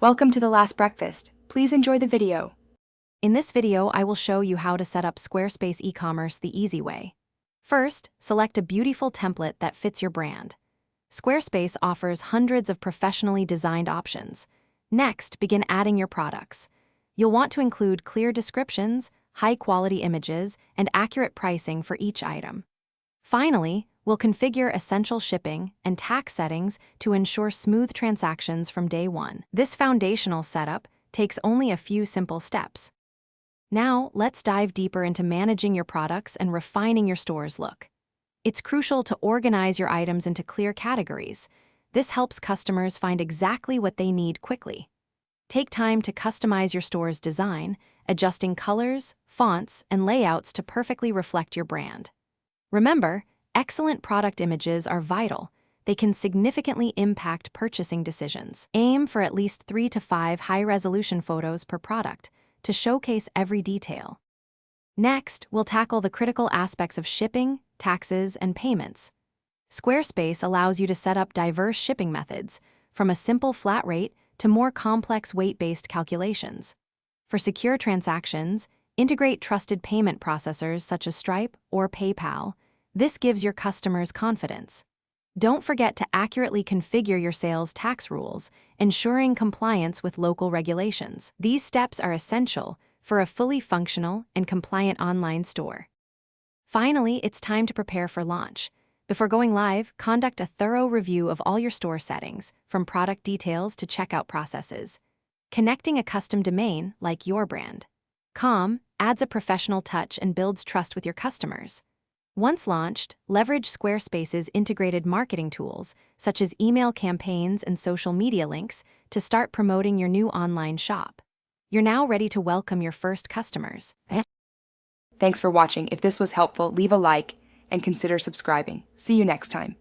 Welcome to the last breakfast. Please enjoy the video. In this video, I will show you how to set up Squarespace Ecommerce the easy way. First, select a beautiful template that fits your brand. Squarespace offers hundreds of professionally designed options. Next, begin adding your products. You'll want to include clear descriptions, high-quality images, and accurate pricing for each item. Finally, we'll configure essential shipping and tax settings to ensure smooth transactions from day one. This foundational setup takes only a few simple steps. Now, let's dive deeper into managing your products and refining your store's look. It's crucial to organize your items into clear categories. This helps customers find exactly what they need quickly. Take time to customize your store's design, adjusting colors, fonts, and layouts to perfectly reflect your brand. Remember, excellent product images are vital. They can significantly impact purchasing decisions. Aim for at least 3 to 5 high-resolution photos per product to showcase every detail. Next, we'll tackle the critical aspects of shipping, taxes, and payments. Squarespace allows you to set up diverse shipping methods, from a simple flat rate to more complex weight-based calculations. For secure transactions, integrate trusted payment processors such as Stripe or PayPal. This gives your customers confidence. Don't forget to accurately configure your sales tax rules, ensuring compliance with local regulations. These steps are essential for a fully functional and compliant online store. Finally, it's time to prepare for launch. Before going live, conduct a thorough review of all your store settings, from product details to checkout processes. Connecting a custom domain, like your brand.com, adds a professional touch and builds trust with your customers. Once launched, leverage Squarespace's integrated marketing tools, such as email campaigns and social media links, to start promoting your new online shop. You're now ready to welcome your first customers. Thanks for watching. If this was helpful, leave a like and consider subscribing. See you next time.